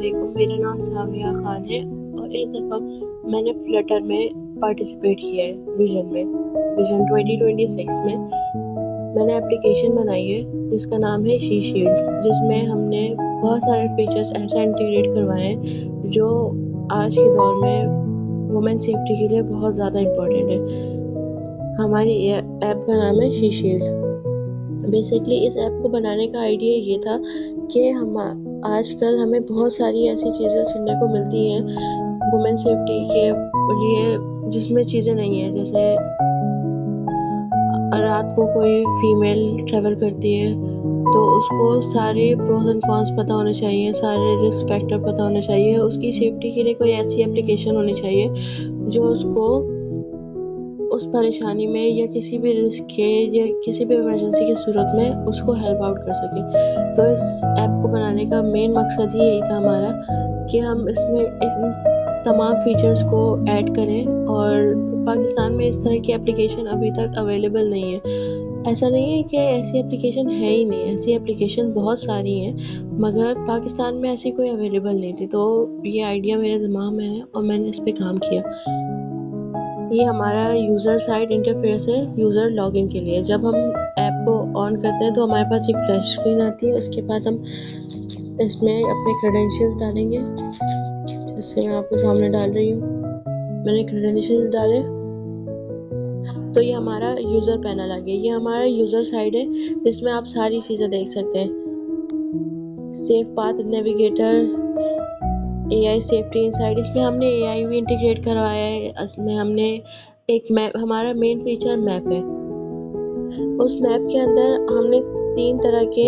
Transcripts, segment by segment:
अस्सलामुअलैकुम। मेरा नाम सामिया खान है और इस दफ़ा मैंने फ्लटर में पार्टिसिपेट किया है विजन 2026 में। मैंने एप्लीकेशन बनाई है जिसका नाम है शी शील्ड, जिसमें हमने बहुत सारे फीचर्स ऐसा इंटीग्रेट करवाए हैं जो आज के दौर में वुमेन सेफ्टी के लिए बहुत ज़्यादा इम्पोर्टेंट है। हमारी ऐप का नाम है शी शील्ड। बेसिकली इस ऐप को बनाने का आइडिया ये था कि हम आजकल हमें बहुत सारी ऐसी चीज़ें सुनने को मिलती हैं वुमेन सेफ्टी के लिए जिसमें चीज़ें नहीं हैं। जैसे रात को कोई फीमेल ट्रैवल करती है तो उसको सारे प्रोज एंड कॉन्स पता होने चाहिए, सारे रिस्क फैक्टर पता होने चाहिए। उसकी सेफ्टी के लिए कोई ऐसी एप्लीकेशन होनी चाहिए जो उसको उस परेशानी में या किसी भी रिस्क के या किसी भी इमरजेंसी की सूरत में उसको हेल्प आउट कर सके। तो इस ऐप को बनाने का मेन मकसद ही यही था हमारा कि हम इसमें इन तमाम फीचर्स को ऐड करें। और पाकिस्तान में इस तरह की एप्लीकेशन अभी तक अवेलेबल नहीं है। ऐसा नहीं है कि ऐसी एप्लीकेशन है ही नहीं, ऐसी एप्लीकेशन बहुत सारी हैं मगर पाकिस्तान में ऐसी कोई अवेलेबल नहीं थी। तो ये आइडिया मेरे दिमाग में है और मैंने इस पर काम किया। ये हमारा यूज़र साइड इंटरफेस है यूज़र लॉगिन के लिए। जब हम ऐप को ऑन करते हैं तो हमारे पास एक फ्लैश स्क्रीन आती है। उसके बाद हम इसमें अपने क्रेडेंशियल्स डालेंगे, जैसे मैं आपके सामने डाल रही हूँ। मैंने क्रेडेंशियल्स डाले तो ये हमारा यूज़र पैनल आ गया। ये हमारा यूज़र साइड है जिसमें आप सारी चीज़ें देख सकते हैं। Safe path navigator, AI safety inside, इसमें हमने AI भी इंटीग्रेट करवाया है। इसमें हमने एक मैप, हमारा मेन फीचर मैप है। उस मैप के अंदर हमने 3 तरह के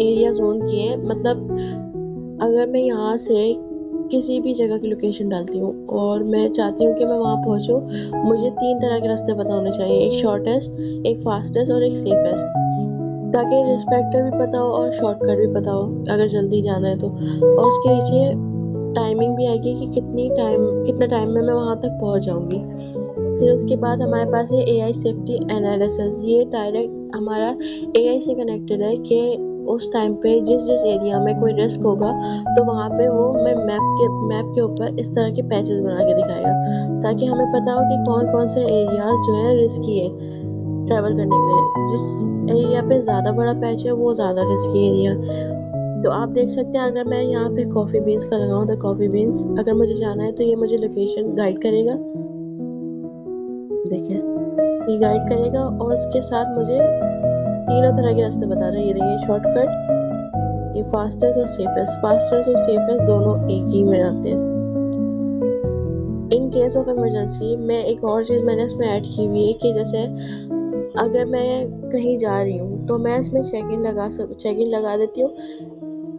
एरिया जोन किए हैं। मतलब अगर मैं यहाँ से किसी भी जगह की लोकेशन डालती हूँ और मैं चाहती हूँ कि मैं वहाँ पहुँचूँ, मुझे 3 तरह के रास्ते पता होने चाहिए, एक शॉर्टेस्ट, एक फास्टेस्ट और एक सेफेस्ट, ताकि रिस्क फैक्टर भी पता हो और शॉर्टकट भी पता हो अगर जल्दी जाना है तो। और उसके नीचे टाइमिंग भी आएगी कि कितने टाइम में मैं वहाँ तक पहुँच जाऊँगी। फिर उसके बाद हमारे पास है AI सेफ्टी एनालिसिस। ये डायरेक्ट हमारा AI से कनेक्टेड है कि उस टाइम पे जिस एरिया में कोई रिस्क होगा तो वहाँ पे वो हमें मैप के ऊपर इस तरह के पैचेस बना के दिखाएगा, ताकि हमें पता हो कि कौन कौन से एरियाज जो है रिस्की है ट्रैवल करने के लिए। जिस एरिया पे ज़्यादा बड़ा पैच है वो ज़्यादा रिस्की एरिया। तो आप देख सकते हैं अगर मैं यहाँ पे कॉफ़ी बीन्स का लगाऊँ तो कॉफ़ी बीन्स, अगर मुझे जाना है तो ये मुझे लोकेशन गाइड करेगा। देखिए ये गाइड करेगा और उसके साथ मुझे तीनों तरह के रास्ते बता रहे हैं। ये देखिए शॉर्टकट, ये फास्टेस्ट और सेफेस्ट दोनों एक ही में आते हैं। इन केस ऑफ इमरजेंसी में एक और चीज़ मैंने इसमें ऐड की हुई है कि जैसे अगर मैं कहीं जा रही हूँ तो मैं इसमें चेक इन लगा देती हूँ।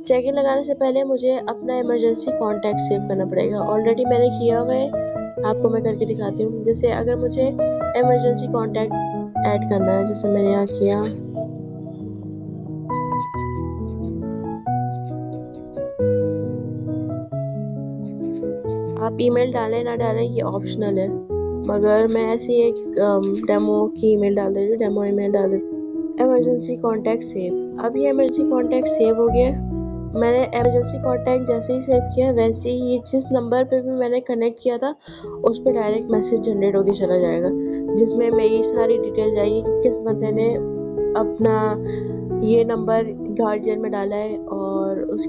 चेक इन लगाने से पहले मुझे अपना इमरजेंसी कॉन्टैक्ट सेव करना पड़ेगा। ऑलरेडी मैंने किया हुआ है, आपको मैं करके दिखाती हूँ। जैसे अगर मुझे इमरजेंसी कॉन्टैक्ट ऐड करना है, जैसे मैंने यहाँ किया, आप ईमेल डालें ना डालें ये ऑप्शनल है, मगर मैं ऐसी एक डेमो की ईमेल डाल देती हूँ, डेमो ईमेल डाल देती हूँ। Emergency contact save. अब ये इमरजेंसी कॉन्टैक्ट सेव हो गया। मैंने इमरजेंसी कॉन्टैक्ट जैसे ही सेव किया वैसे ही जिस नंबर पे भी मैंने कनेक्ट किया था उस पर डायरेक्ट मैसेज जनरेट होकर चला जाएगा, जिसमें मेरी सारी डिटेल जाएगी कि किस बंदे ने अपना ये नंबर गार्जियन में डाला है और उस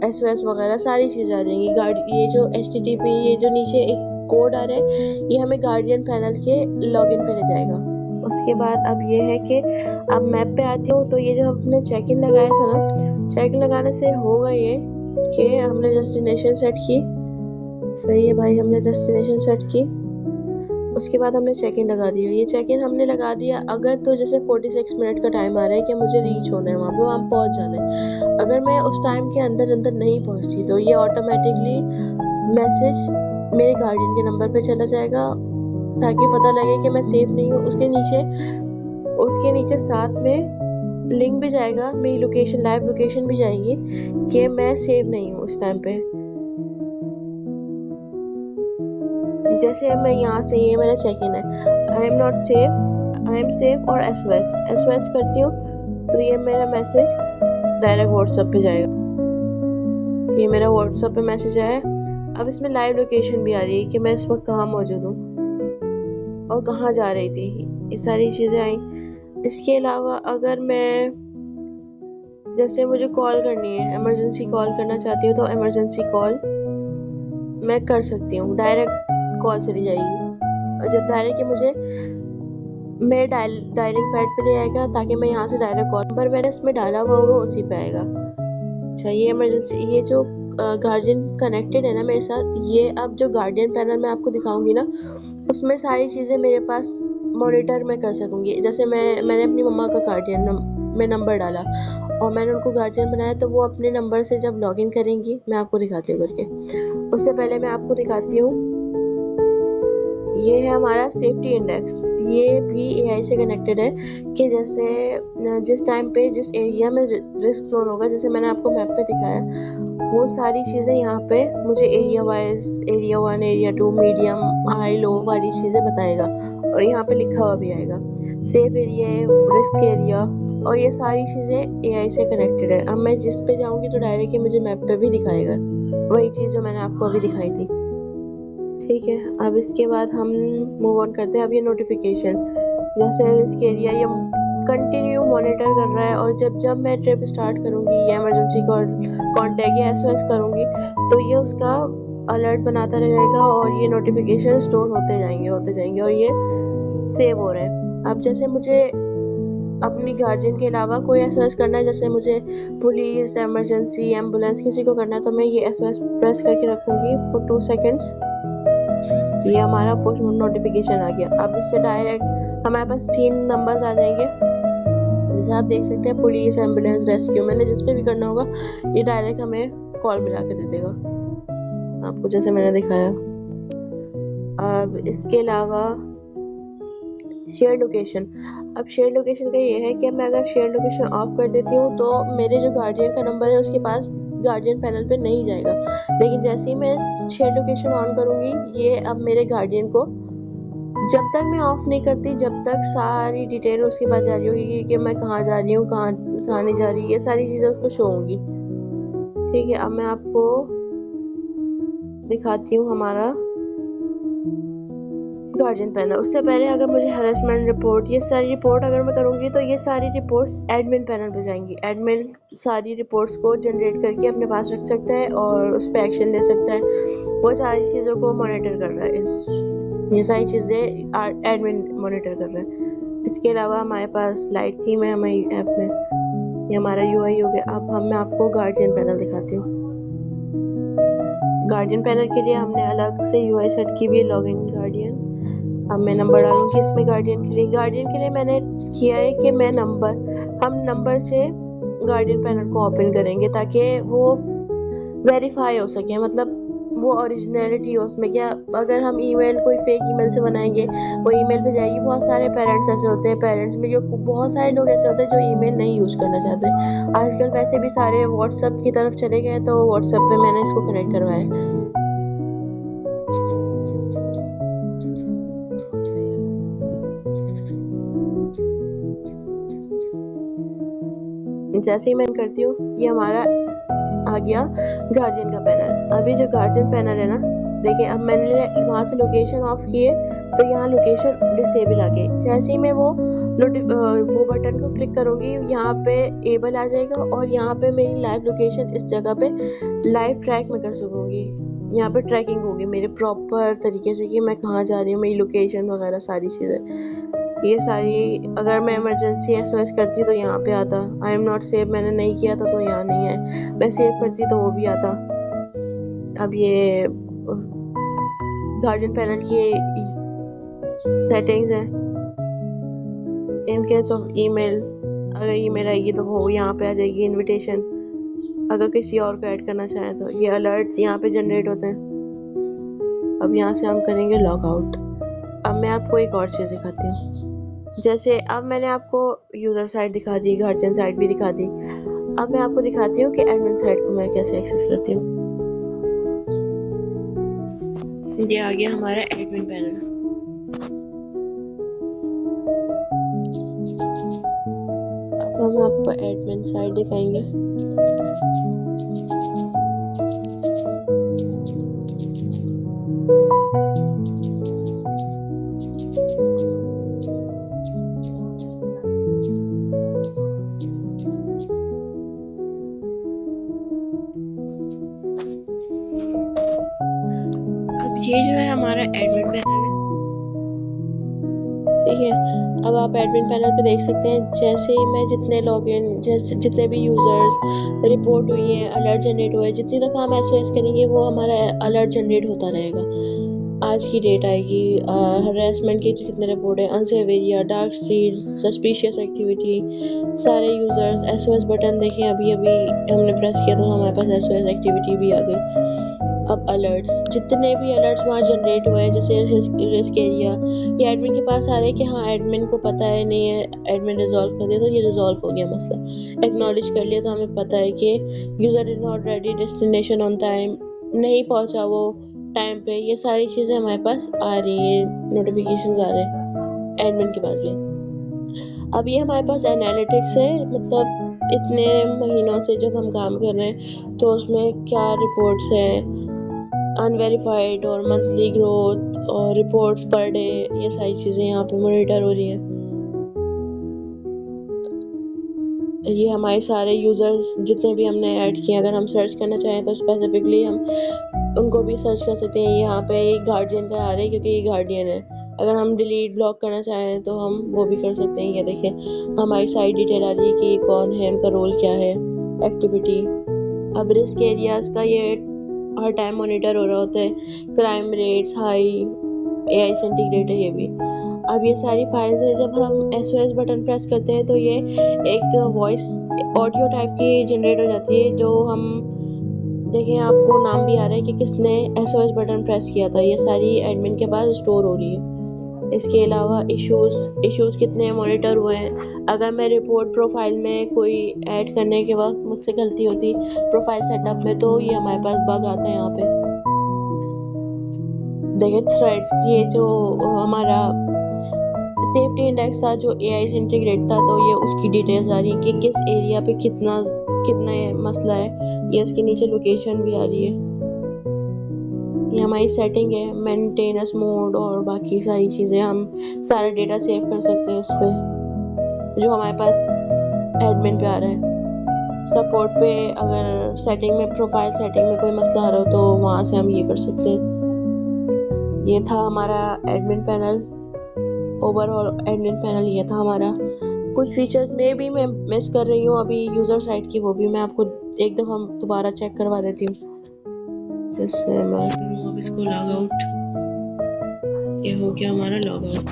SOS वगैरह सारी चीज़ें आ जाएंगी। ये जो HTTP, ये जो नीचे एक कोड आ रहा है, ये हमें गार्डियन पैनल के लॉगिन पे ले जाएगा। उसके बाद अब ये है कि अब मैप पे आती हूँ तो ये जो हमने चेक इन लगाया था ना, चेक इन लगाने से होगा ये कि हमने डेस्टिनेशन सेट की। सही है भाई, हमने डेस्टिनेशन सेट की। उसके बाद हमने चेक इन लगा दिया। ये चेक इन हमने लगा दिया। अगर तो जैसे 46 मिनट का टाइम आ रहा है कि मुझे रीच होना है वहाँ पहुँच जाना है। अगर मैं उस टाइम के अंदर नहीं पहुँचती तो ये ऑटोमेटिकली मैसेज मेरे गार्डियन के नंबर पे चला जाएगा, ताकि पता लगे कि मैं सेफ नहीं हूँ। उसके नीचे साथ में लिंक भी जाएगा, मेरी लोकेशन, लाइव लोकेशन भी जाएगी कि मैं सेफ नहीं हूँ उस टाइम पे। जैसे मैं यहाँ से, ये मेरा चेक इन है, I am not safe, I am safe और SOS करती हूँ तो ये मेरा मैसेज डायरेक्ट व्हाट्सएप पे जाएगा। ये मेरा व्हाट्सएप पे मैसेज आया है। अब इसमें लाइव लोकेशन भी आ रही है कि मैं इस वक्त कहाँ मौजूद हूँ और कहाँ जा रही थी, ये सारी चीज़ें आई। इसके अलावा अगर मैं जैसे मुझे कॉल करनी है, इमरजेंसी कॉल करना चाहती हूँ तो इमरजेंसी कॉल मैं कर सकती हूँ, डायरेक्ट कॉल चली जाएगी। और जब डायरेक्ट मुझे मेरे डायलिंग पैड पे ले आएगा ताकि मैं यहाँ से डायरेक्ट कॉल नंबर मैंने इसमें डाला हुआ होगा उसी पे आएगा। अच्छा, ये इमरजेंसी, ये जो गार्जियन कनेक्टेड है ना मेरे साथ, ये अब जो गार्डियन पैनल मैं आपको दिखाऊंगी ना, उसमें सारी चीज़ें मेरे पास मॉनिटर में कर सकूंगी। जैसे मैंने अपनी मम्मा का गार्डियन में नंबर डाला और मैंने उनको गार्जियन बनाया, तो वो अपने नंबर से जब लॉगिन करेंगी, मैं आपको दिखाती हूँ करके। उससे पहले मैं आपको दिखाती हूँ, ये है हमारा सेफ्टी इंडेक्स। ये भी एआई से कनेक्टेड है कि जैसे जिस टाइम पे जिस एरिया में रिस्क जोन होगा, जैसे मैंने आपको मैप पे दिखाया, वो सारी चीज़ें यहाँ पे मुझे area wise, area 1, area 2, medium, high, low वाली चीज़ें बताएगा। और यहाँ पे लिखा हुआ भी आएगा सेफ एरिया, रिस्क एरिया, और ये सारी चीज़ें एआई से कनेक्टेड है। अब मैं जिस पे जाऊँगी तो डायरेक्ट मुझे मैप पे भी दिखाएगा वही चीज़ जो मैंने आपको अभी दिखाई थी। ठीक है, अब इसके बाद हम मूव ऑन करते हैं। अब ये नोटिफिकेशन, जैसे रिस्क एरिया, ये कंटिन्यू मॉनिटर कर रहा है, और जब मैं ट्रिप स्टार्ट करूँगी या इमरजेंसी कॉन्टैक्ट या एसओएस करूँगी तो ये उसका अलर्ट बनाता रहेगा और ये नोटिफिकेशन स्टोर होते जाएंगे और ये सेव हो रहे हैं। अब जैसे मुझे अपनी गार्जियन के अलावा कोई एसओएस करना है, जैसे मुझे पुलिस, इमरजेंसी, एम्बुलेंस किसी को करना है, तो मैं ये एसओएस प्रेस करके रखूँगी फॉर 2 सेकेंड्स। ये हमारा पुश नोटिफिकेशन आ गया। अब इससे डायरेक्ट हमारे पास 3 नंबर्स आ जाएंगे, जैसे आप देख सकते हैं, पुलिस, एम्बुलेंस, रेस्क्यू। मैंने जिस पे भी करना होगा ये डायरेक्ट हमें कॉल मिला के दे देगा, आपको जैसे मैंने दिखाया। अब इसके अलावा शेयर लोकेशन। अब शेयर लोकेशन का ये है कि मैं अगर शेयर लोकेशन ऑफ कर देती हूँ तो मेरे जो गार्डियन का नंबर है उसके पास गार्डियन पैनल पे नहीं जाएगा, लेकिन जैसे ही मैं शेयर लोकेशन ऑन करूँगी, ये अब मेरे गार्डियन को, जब तक मैं ऑफ नहीं करती, जब तक सारी डिटेल उसके पास जा रही होगी कि मैं कहाँ जा रही हूँ, कहाँ नहीं जा रही, ये सारी चीज़ें उसको शो होंगी। ठीक है, अब मैं आपको दिखाती हूँ हमारा गार्जियन पैनल। उससे पहले अगर मुझे हरेसमेंट रिपोर्ट, ये सारी रिपोर्ट अगर मैं करूँगी तो ये सारी रिपोर्ट्स एडमिन पैनल पे जाएंगी। एडमिन सारी रिपोर्ट्स को जनरेट करके अपने पास रख सकता है और उस पर एक्शन ले सकता है, वो सारी चीज़ों को मॉनिटर कर रहा है। ये सारी चीज़ें एडमिन मॉनिटर कर रहा है। इसके अलावा हमारे पास लाइट थीम है हमारी ऐप में, ये हमारा यूआई हो गया। अब मैं आपको गार्जियन पैनल दिखाती हूँ। गार्डियन पैनल के लिए हमने अलग से यूआई सेट की हुई है, लॉगिन गार्डियन। अब मैं नंबर डालूंगी इसमें गार्डियन के लिए मैंने किया है कि हम नंबर से गार्डियन पैनल को ओपन करेंगे ताकि वो वेरीफाई हो सके, मतलब वो ओरिजिनलिटी हो उसमें। क्या अगर हम ईमेल कोई फेक ईमेल से बनाएंगे, वो ईमेल पे जाएगी। बहुत सारे पेरेंट्स ऐसे होते हैं, पेरेंट्स में जो बहुत सारे लोग ऐसे होते हैं जो ईमेल नहीं यूज़ करना चाहते। आजकल वैसे भी सारे व्हाट्सएप की तरफ चले गए, तो व्हाट्सएप पे मैंने इसको कनेक्ट करवाया। जैसे ही मैं करती हूँ, ये हमारा आ गया गार्जियन का पैनल। अभी जो गार्जियन पैनल है ना, देखिए अब मैंने वहाँ से लोकेशन ऑफ किए तो यहाँ लोकेशन डिसेबल आ गई। जैसे ही मैं वो बटन को क्लिक करूँगी, यहाँ पे एबल आ जाएगा और यहाँ पे मेरी लाइव लोकेशन इस जगह पे लाइव ट्रैक में कर सकूँगी। यहाँ पे ट्रैकिंग होगी मेरे प्रॉपर तरीके से कि मैं कहाँ जा रही हूँ, मेरी लोकेशन वगैरह सारी चीज़ें। ये सारी अगर मैं इमरजेंसी एसओएस करती तो यहाँ पे आता, आई एम नॉट सेफ मैंने नहीं किया था तो यहाँ नहीं है, मैं सेव करती तो वो भी आता। अब ये गार्जियन पैनल की सेटिंग्स हैं। इन केस ऑफ ईमेल, अगर ईमेल आएगी तो वो यहाँ पे आ जाएगी इनविटेशन। अगर किसी और को ऐड करना चाहे तो ये अलर्ट्स यहाँ पे जनरेट होते हैं। अब यहाँ से हम करेंगे लॉग आउट। अब मैं आपको एक और चीज़ दिखाती हूँ। जैसे अब मैंने आपको यूज़र साइट दिखा दी, गार्जियन साइट भी दिखा दी। अब मैं आपको दिखाती हूँ कि एडमिन साइट को मैं कैसे एक्सेस करती हूँ। ये आ गया हमारा एडमिन पैनल। अब हम आपको एडमिन साइट दिखाएंगे। ये जो है हमारा एडमिन पैनल है, ठीक है। अब आप एडमिन पैनल पे देख सकते हैं, जैसे ही मैं जितने भी यूज़र्स रिपोर्ट हुई है, अलर्ट जनरेट हुआ है, जितनी दफ़ा हम एसओएस करेंगे वो हमारा अलर्ट जनरेट होता रहेगा। आज की डेट आएगी, हरासमेंट की कितने रिपोर्ट है, unsafe area, dark street, suspicious activity, सारे यूज़र्स एसओएस बटन देखें, अभी अभी हमने प्रेस किया तो हमारे पास एसओएस एक्टिविटी भी आ गई। अब अलर्ट्स, जितने भी अलर्ट्स वहाँ जनरेट हुए हैं, जैसे रिस्क एरिया, ये एडमिन के पास आ रहे हैं कि हाँ एडमिन को पता है, नहीं है एडमिन रिजॉल्व कर दिया तो ये रिजॉल्व हो गया मसला, एक्नॉलेज कर लिया तो हमें पता है कि user is not ready, destination on time, नहीं पहुँचा वो टाइम पे, ये सारी चीज़ें हमारे पास आ रही हैं, नोटिफिकेशंस आ रहे हैं एडमिन के पास भी। अब ये हमारे पास एनालिटिक्स है, मतलब इतने महीनों से जब हम काम कर रहे हैं तो उसमें क्या रिपोर्ट्स हैं, अनवेरिफाइड और मंथली ग्रोथ और रिपोर्ट्स पर डे, ये सारी चीज़ें यहाँ पे मॉनिटर हो रही हैं। ये हमारे सारे यूज़र्स जितने भी हमने ऐड किए, अगर हम सर्च करना चाहें तो स्पेसिफिकली हम उनको भी सर्च कर सकते हैं। यहाँ पे एक गार्डियन का आ रहा है क्योंकि ये गार्डियन है। अगर हम डिलीट ब्लॉक करना चाहें तो हम वो भी कर सकते हैं। ये देखें हमारी साइड डिटेल आ रही है कि ये कौन है, उनका रोल क्या है, एक्टिविटी। अब रिस्क एरियाज़ का ये हर टाइम मॉनिटर हो रहा होता है, crime rates high, AI centigrade है ये भी। अब ये सारी फाइल्स है, जब हम एसओएस बटन प्रेस करते हैं तो ये एक वॉइस ऑडियो टाइप की जनरेट हो जाती है, जो हम देखें आपको नाम भी आ रहा है कि किसने एसओएस बटन प्रेस किया था, ये सारी एडमिन के पास स्टोर हो रही है। इसके अलावा इश्यूज़ कितने मॉनिटर हुए हैं। अगर मैं रिपोर्ट प्रोफाइल में कोई ऐड करने के वक्त मुझसे गलती होती प्रोफाइल सेटअप में, तो ये हमारे पास बग आता है। यहाँ पे देखिए थ्रेड्स, ये जो हमारा सेफ्टी इंडेक्स था जो एआई से इंटीग्रेट था, तो ये उसकी डिटेल्स आ रही है कि किस एरिया पे कितना मसला है। ये इसके नीचे लोकेशन भी आ रही है। ये हमारी सेटिंग है, मेंटेनेंस मोड और बाकी सारी चीज़ें, हम सारा डेटा सेव कर सकते हैं इस पर जो हमारे पास एडमिन पे आ रहा है। सपोर्ट पे अगर सेटिंग में, प्रोफाइल सेटिंग में कोई मसला आ रहा हो तो वहाँ से हम ये कर सकते हैं। ये था हमारा admin panel, overall admin panel ये था हमारा। कुछ फीचर्स में भी मैं मिस कर रही हूँ अभी यूज़र साइड की, वो भी मैं आपको एक दफ़ा दोबारा चेक करवा देती हूँ। जैसे मैं करूँ अब इसको लॉग आउट, ये हो गया हमारा लॉग आउट।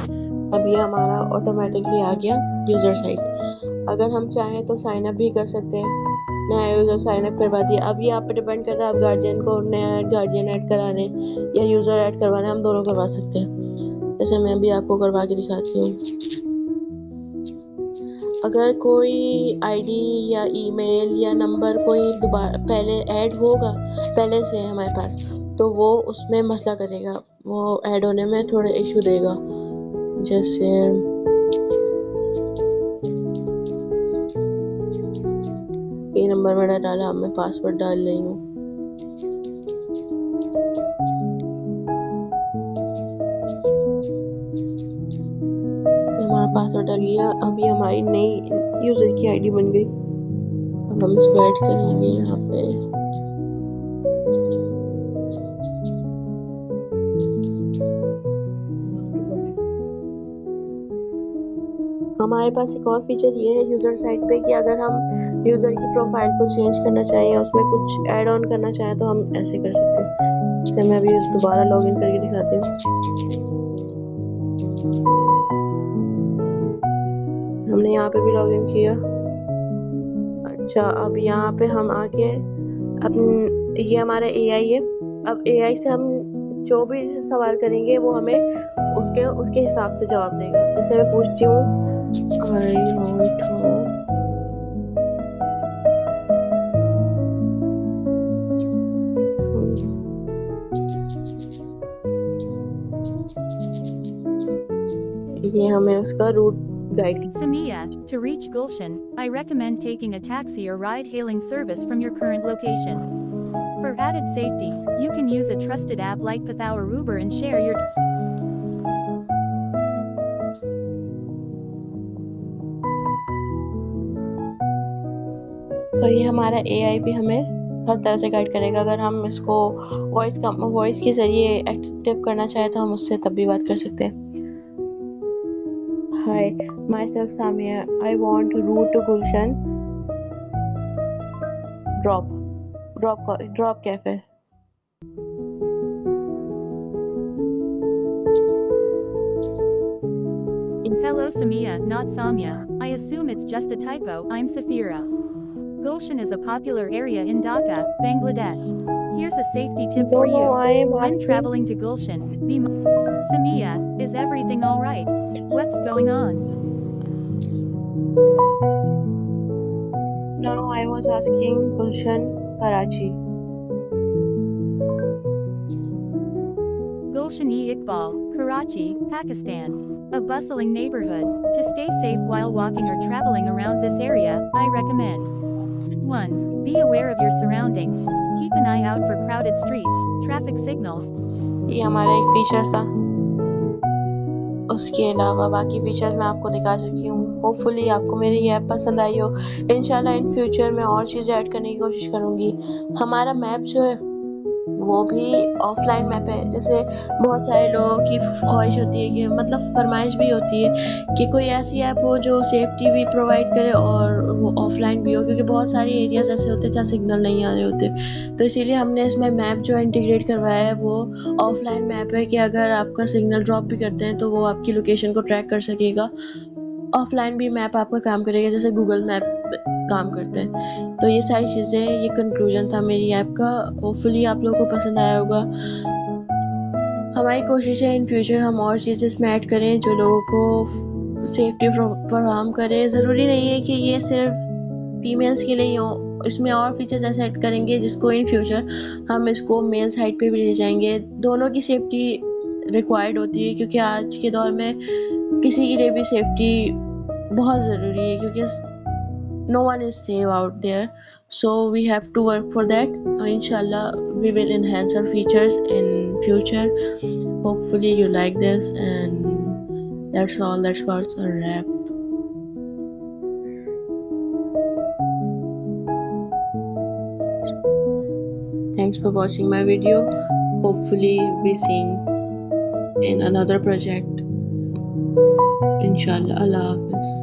अब ये हमारा ऑटोमेटिकली आ गया यूज़र साइड। अगर हम चाहें तो साइन अप भी कर सकते हैं, नया यूज़र साइन अप करवा दिया। अब ये आप पे डिपेंड करता है, आप गार्जियन को नया गार्जियन ऐड कराने या यूज़र ऐड करवाने, हम दोनों करवा सकते हैं। जैसे मैं भी आपको करवा के दिखाती हूँ। अगर कोई आईडी या ईमेल या नंबर कोई दोबारा पहले ऐड होगा पहले से हमारे पास, तो वो उसमें मसला करेगा, वो ऐड होने में थोड़े इशू देगा। जैसे ये नंबर मैंने डाला, अब मैं पासवर्ड डाल रही हूँ। हमारा पासवर्ड डाल लिया। अब ये हमारी नई यूज़र की आईडी बन गई। अब हम इसको ऐड करेंगे यहाँ पे। हमारे पास एक और फीचर ये है यूज़र साइट पे कि अगर हम यूज़र की प्रोफाइल को चेंज करना चाहें, उसमें कुछ ऐड ऑन करना चाहें, तो हम ऐसे कर सकते हैं। जैसे मैं अभी दोबारा लॉगिन करके दिखाती हूँ। हमने यहाँ पे भी लॉगिन किया। अच्छा, अब यहाँ पे हम आके अब ये हमारा एआई है। अब एआई से हम जो भी सवाल करेंगे वो हमें उसके हिसाब से जवाब देगा। जैसे मैं पूछती हूँ I want to ये हमें उसका route guide. Samia, to reach Gulshan, I recommend taking a taxi or ride-hailing service from your current location. For added safety, you can use a trusted app like Pathao or Uber and share your तो ये हमारा AI भी हमें हर तरह से guide करेगा। अगर हम इसको वॉइस के ज़रिए एक्टिव करना चाहें तो हम उससे तब भी बात कर सकते हैं। Hi, myself Samia, I want route to Gulshan, drop cafe. Hello Samia, not Samya. I assume it's just a typo. I'm Safira. Gulshan is a popular area in Dhaka, Bangladesh. Here's a safety tip for you. I am When asking. traveling to Gulshan, Samia, is everything alright? What's going on? No, I was asking Gulshan, Karachi. Gulshan-e-Iqbal, Karachi, Pakistan. A bustling neighborhood. To stay safe while walking or traveling around this area, I recommend 1. Be aware of your surroundings. Keep an eye out for crowded streets, traffic signals. ये हमारा एक feature था। उसके अलावा बाकी features मैं आपको दिखा चुकी हूँ। होपफुली आपको मेरी ये ऐप पसंद आई हो। इंशाल्लाह इन फ्यूचर में और चीज़ें ऐड करने की कोशिश करूँगी। हमारा मैप जो है वो भी ऑफलाइन मैप है। जैसे बहुत सारे लोगों की ख्वाहिश होती है कि मतलब फरमाइश भी होती है कि कोई ऐसी ऐप हो जो सेफ्टी भी प्रोवाइड करे और वो ऑफलाइन भी हो, क्योंकि बहुत सारी एरियाज ऐसे होते हैं जहाँ सिग्नल नहीं आ रहे होते। तो इसीलिए हमने इसमें मैप जो इंटीग्रेट करवाया है वो ऑफलाइन मैप है कि अगर आपका सिग्नल ड्रॉप भी करते हैं तो वो आपकी लोकेशन को ट्रैक कर सकेगा। ऑफलाइन भी मैप आपका काम करेगा जैसे गूगल मैप काम करते हैं। तो ये सारी चीज़ें, ये कंक्लूजन था मेरी ऐप का। होपफुली आप लोगों को पसंद आया होगा। हमारी कोशिश है इन फ्यूचर हम और चीज़ें इसमें ऐड करें जो लोगों को सेफ्टी फराहम करे। ज़रूरी नहीं है कि ये सिर्फ फीमेल्स के लिए ही हो, इसमें और फीचर्स ऐसे ऐड करेंगे जिसको इन फ्यूचर हम इसको मेल साइड पे भी ले जाएंगे। दोनों की सेफ्टी रिक्वायर्ड होती है क्योंकि आज के दौर में किसी के लिए भी सेफ्टी बहुत ज़रूरी है, क्योंकि no one is safe out there, so we have to work for that. So inshallah we will enhance our features in future. Hopefully you like this, and that's all. That's what's a wrap. Thanks for watching my video. Hopefully we seen in another project. Inshallah. Allah Hafiz.